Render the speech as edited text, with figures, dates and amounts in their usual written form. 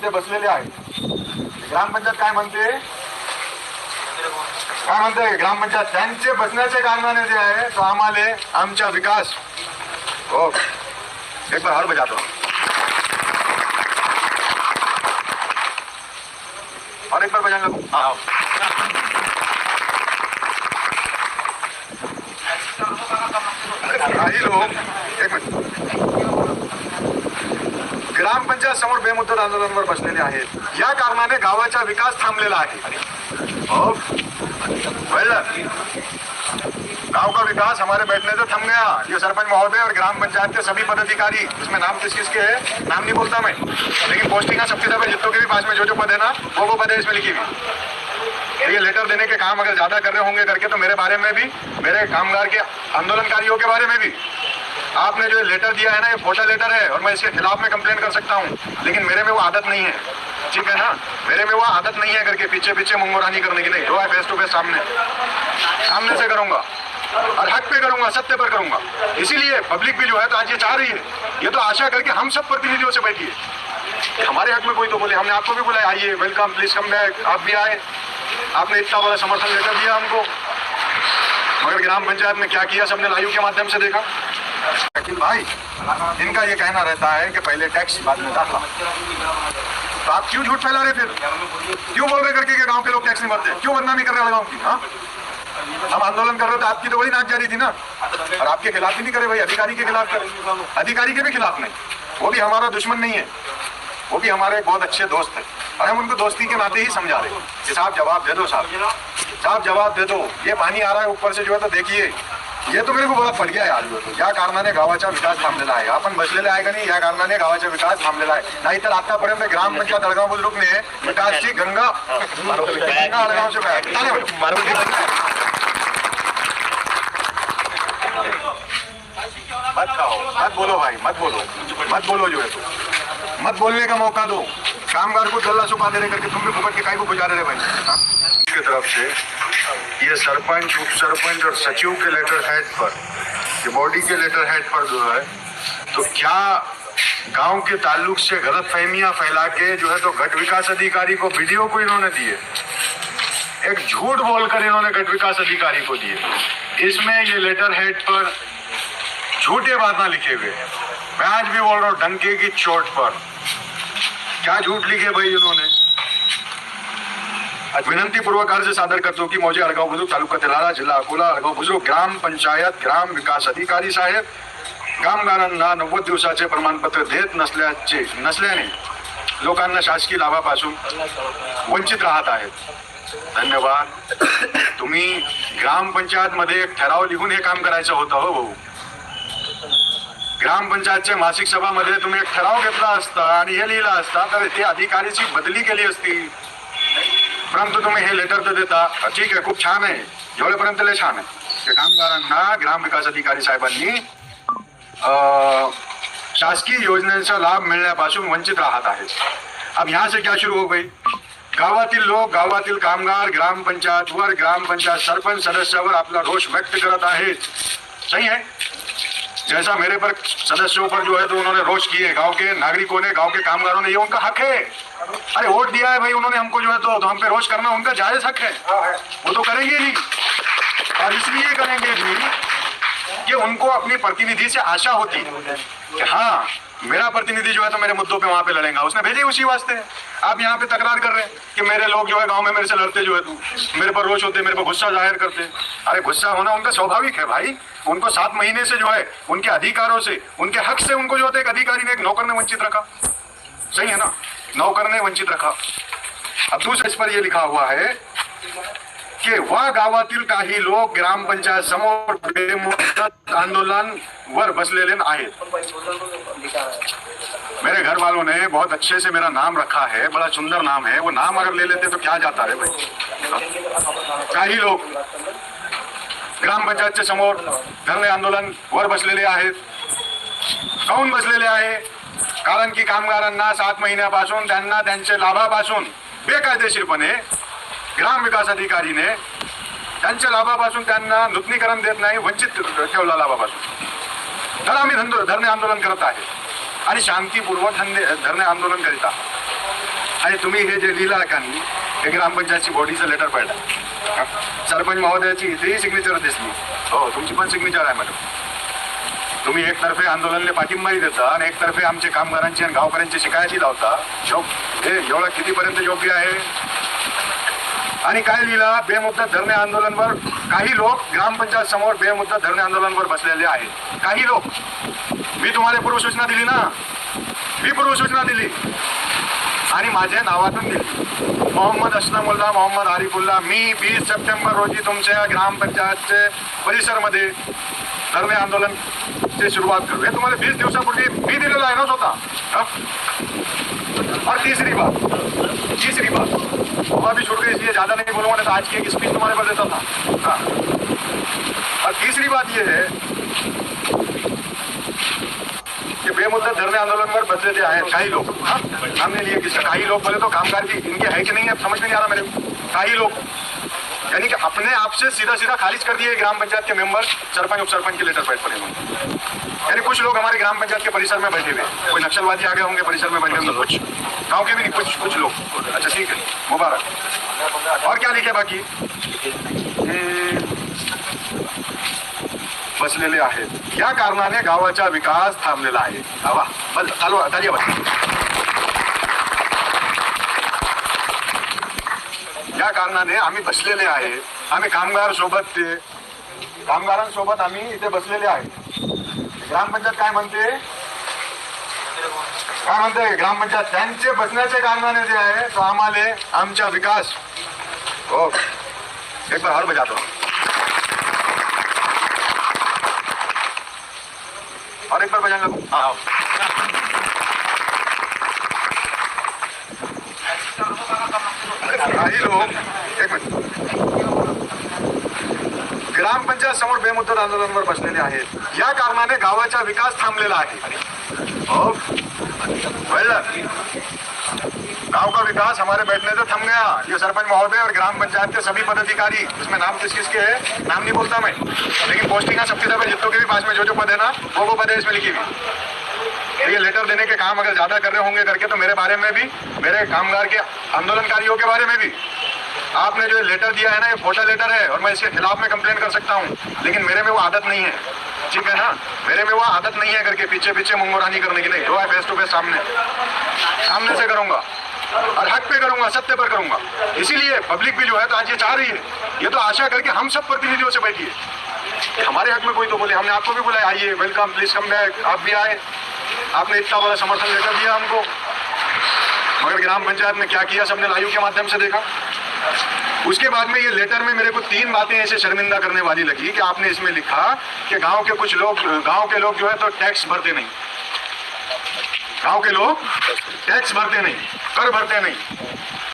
इथे बसलेले आहेत. ग्रामपंचायत काय म्हणते, काय म्हणते ग्रामपंचायत, त्यांचे बसण्याचे कारणाने जे आहे तो आम्हाला आमचा विकास हो एक बार हर बजातो और एक बार बजाने लगो. काही लोक एक मिनिट ग्रामपंचायत समोर बेमुदत आंदोलनावर बसलेले आहेत. या कारणाने गावाचा विकास थांबलेला आहे. हो गांव का विकास हमारे बैठने से थम गया. ये सरपंच महोदय और ग्राम पंचायत के सभी पदाधिकारी, इसमें नाम किस किसके है नाम नहीं बोलता मैं, लेकिन पोस्टिंग सबके सब जितनों के भी पास में जो पद है ना वो पद है इसमें लिखी हुई. ये लेटर देने के काम अगर ज्यादा कर रहे होंगे करके तो मेरे बारे में भी, मेरे कामगार के आंदोलनकारियों के बारे में भी आपने जो लेटर दिया है ना ये खोटा लेटर है और मैं इसके खिलाफ में कंप्लेन कर सकता हूँ. लेकिन मेरे में वो आदत नहीं है, ठीक है ना, मेरे में वो आदत नहीं है करके पीछे पीछे मुंगोरानी करने की. नहीं, जो है फेस टू फेस सामने से करूंगा और हक पे करूंगा, सत्य पर करूंगा. इसीलिए पब्लिक भी जो है तो आज ये चाह रही है, ये तो आशा करके हम सब प्रतिनिधियों से बैठी है हमारे हक में कोई तो बोले. हमने आपको भी बुलाया, आइए वेलकम प्लीज कम बैक, आप भी आए, आपने इतना बड़ा समर्थन लेटर दिया हमको. मगर ग्राम पंचायत में क्या किया सबने लाइव के माध्यम से देखा. लेकिन भाई इनका ये कहना रहता है कि पहले टैक्स बाद में दाखला. तो आप क्यों झूठ फैला रहे, फिर क्यों बोल रहे करके कि गांव के लोग टैक्स नहीं भरते, क्यों बदनामी कर रहे गांव की. हाँ हम आंदोलन कर रहे थे, आपकी तो बड़ी नाच जारी थी ना, और आपके खिलाफ ही नहीं करे भाई, अधिकारी के खिलाफ करे. अधिकारी के भी खिलाफ नहीं, वो भी हमारा दुश्मन नहीं है, वो भी हमारे बहुत अच्छे दोस्त है और हम उनको दोस्ती के नाते ही समझा रहे कि साहब जवाब दे दो, साहब जवाब दे दो. ये पानी आ रहा है ऊपर से जो है तो देखिए, ये तो मेरे को बड़ा फट गया यार. या कारणाने गावाचा विकास थांबलेला आहे. आपण बसलेले आहे का नाही, या कारणाने गावाचा विकास थांबलेला आहे. नाहीतर आतापर्यंत ग्रामपंचायत अडगाव बुद्रुकने विकासची गंगा अडगाव से मत खाओ, मत बोलो भाई, मत बोलो जो है तो मत बोलने का मौका दो. कामगार को गला सुखा दे रहे करके तुम भी फुकट के काय को गुजारे रहे भाई. की तरफ से ये सरपंच, उप सरपंच और सचिव के लेटर हेड पर, ये बॉडी के लेटर हेड पर जो है तो क्या गांव के ताल्लुक से गलत फहमियां फैला के जो है तो गट विकास अधिकारी को वीडियो को इन्होंने दिए, एक झूठ बोलकर इन्होंने गट विकास अधिकारी को दिए. इसमें ये लेटर हेड पर झूठे बातें लिखे हुए हैं. मैं आज भी बोल रहा हूँ डंके की चोट पर क्या झूठ लिखे भाई इन्होंने. विनंती पूर्वक अर्ज सादर करतो की मौजे अडगाव बुद्रुक तालुका तेलारा जिल्हा अकोला अडगाव बुद्रुक ग्राम पंचायत ग्राम विकास अधिकारी साहेब कामगारांना 90 दिवसाचे प्रमाणपत्र देत नसल्याने लोकांना शासकीय लाभापासून वंचित राहत आहेत. धन्यवाद. तुम्ही ग्रामपंचायत मध्ये एक ठराव लिहून हे काम करायचं होतं हो भाऊ. ग्रामपंचायतच्या मासिक सभामध्ये तुम्ही एक ठराव घेतला असता आणि हे लिहिला असता तर ते अधिकारीची बदली केली असती. परंतु तुम्ही हे लेटर तर देता, ठीक आहे, खूप छान आहे, एवढेपर्यंत लय छान आहे की कामगारांना ग्राम विकास अधिकारी साहेबांनी शासकीय योजनेचा लाभ मिळण्यापासून वंचित राहत आहेत. अब यहाँ से क्या शुरू हो गई, गावातील लोक, गावातील कामगार ग्रामपंचायतवर, ग्रामपंचायत सरपंच सदस्यावर आपला रोष व्यक्त करत आहेत. सही है, जैसा मेरे पर सदस्यों पर जो है तो उन्होंने रोष किए, गांव के नागरिकों ने, गांव के कामगारों ने, ये उनका हक है. अरे वोट दिया है भाई उन्होंने हमको जो है तो हम पे रोष करना उनका जायज हक है, वो तो करेंगे नहीं. और इसलिए करेंगे भी कि उनको अपनी प्रतिनिधि से आशा होती कि हाँ मेरा प्रतिनिधि जो है तो मेरे मुद्दों पे वहां पे लड़ेगा. उसने भेजे उसी वास्ते. आप यहाँ पे तकरार कर रहे हैं कि मेरे लोग जो है गांव में मेरे से लड़ते जो है तो मेरे पर रोष होते, मेरे पर गुस्सा जाहिर करते. अरे गुस्सा होना उनका स्वाभाविक है भाई. उनको 7 महीने से जो है उनके अधिकारों से, उनके हक से उनको जो है एक अधिकारी ने, एक नौकर ने वंचित रखा. सही है ना, नौकर ने वंचित रखा. अब दूसरे इस पर यह लिखा हुआ है कि वह गावातील काही लोक ग्रामपंचायत समोर बेमुदत आंदोलनावर बसलेले आहेत. मेरे घर वालों ने बहुत अच्छे से मेरा नाम रखा है, बड़ा सुंदर नाम है. वो नाम अगर ले लेते तो क्या जाता है भाई. काही लोक ग्रामपंचायतच्या समोर धरणे आंदोलन वर बसलेले आहेत. काऊन बसलेले आहे, कारण की कामगारांना 7 महिन्यापासून त्यांना त्यांच्या लाभापासून बेकायदेशीरपणे ग्राम विकास अधिकारीने त्यांच्या लाभापासून त्यांना नूतनीकरण देत नाही, वंचित ठेवला लाभापासून. तर आम्ही धरणे आंदोलन करत आहे आणि शांतीपूर्वक धरणे आंदोलन करीत आहोत. आणि तुम्ही हे जे लिहिलं का नाही, हे ग्रामपंचायतची बॉडीचं लेटर पॅड आहे. सरपंच महोदयाची इथेही सिग्नेचर दिसली. हो, तुमची पण सिग्नेचर आहे मॅडम. तुम्ही एकतर्फे आंदोलनाला पाठिंबाही देता आणि एकतर्फे आमचे कामगारांची आणि गावकऱ्यांची शिकायती लावता. हे एवढं कितीपर्यंत योग्य आहे? आणि काय लिहिला, बेमुदत धरणे आंदोलनवर काही लोक ग्रामपंचायत समोर बेमुदत धरणे आंदोलनवर बसलेले आहेत. काही लोक. मी तुम्हाला पूर्वसूचना दिली ना, मी पूर्वसूचना दिली आणि माझ्या नावातून दिली. मोहम्मद असलमुल्ला, मोहम्मद आरिफुल्ला, मी 20 सप्टेंबर रोजी तुमच्या ग्रामपंचायतचे परिसरमध्ये धरणे आंदोलनची सुरुवात करू. हे तुम्हाला 20 दिवसापूर्वी मी दिलेलं आहे ना स्वतः. और तीसरी बात वो भी छूट गई, इसलिए ज्यादा नहीं बोलूंगा, नहीं तो आज की एक स्पीच तुम्हारे पर देता था. हाँ. और तीसरी बात ये है कि बेमुद्दत धरने आंदोलन पर बदले थे हैं काही लोग. हाँ, हमने लिए किसका? काही लोग बोले तो कामगार की इनके है कि नहीं है समझ में नहीं आ रहा मेरे को. काही लोग यानी कि अपने आप से सीधा खारिज कर दिए ग्राम पंचायत के मेंबर, सरपंच उप सरपंच के लेटर पैड पर. यानी कुछ लोग हमारे ग्राम पंचायत के परिसर में बैठे हुए, कोई नक्सलवादी आ गए होंगे परिसर में बैठे होंगे, कुछ गांव के भी नहीं, कुछ लोग. अच्छा ठीक है, मुबारक. और क्या लिखे बाकी? बसलेले आहेत. या कारणाने गावाचा विकास थांबलेला आहे. हवा बस चालू तालिया बस. या कारणाने आम्ही बसलेले आहे. आम्ही कामगारांसोबत आम्ही इथे बसलेले आहे. ग्रामपंचायत काय म्हणते? ग्रामपंचायत त्यांचे बसण्याचे कारणाने जे आहे तो आम्हाला आमचा विकास. हो, एक बार और बजातो और एक बार बजाएंगे. हाँ, काही लोक एक मिनिट ग्रामपंचायत समोर बेमुदत आंदोलनावर बसलेले आहेत. या कारणाने गावाचा विकास थांबलेला आहे. हो, गांव का विकास हमारे बैठने से थम गया. ये सरपंच महोदय और ग्राम पंचायत के सभी पदाधिकारी, इसमें नाम किसके है नाम नहीं बोलता मैं, लेकिन पोस्टिंग सबके सब जितनों के भी पास में जो पद है ना वो पद है इसमें लिखी हुई. ये लेटर देने के काम अगर ज्यादा कर रहे होंगे करके तो मेरे बारे में भी, मेरे कामगार के आंदोलनकारियों के बारे में भी आपने जो लेटर दिया है ना, ये खोटा लेटर है और मैं इसके खिलाफ में कंप्लेंट कर सकता हूँ. लेकिन मेरे में वो आदत नहीं है, ठीक है ना. मेरे में वो आदत नहीं है करके पीछे मुंगोरानी करने की. नहीं, जो है फेस टू फेस सामने से करूंगा और हक पे करूंगा, सत्य पर करूंगा. इसीलिए पब्लिक भी जो है तो आज ये चाह रही है, ये तो आशा करके हम सब प्रतिनिधियों से बैठिए हमारे हक में कोई तो बोले. हमने आपको भी बुलाया, आइए, वेलकम, प्लीज कम बैक. आप भी आए, आपने इतना बड़ा समर्थन लेकर दिया हमको. मगर ग्राम पंचायत में क्या किया सबने लाइव के माध्यम से देखा. उसके बाद में ये लेटर में मेरे को 3 बातें ऐसे शर्मिंदा करने वाली लगी कि आपने इसमें लिखा कि गांव के लोग जो है तो टैक्स भरते नहीं. गांव के लोग टैक्स भरते नहीं, कर भरते नहीं.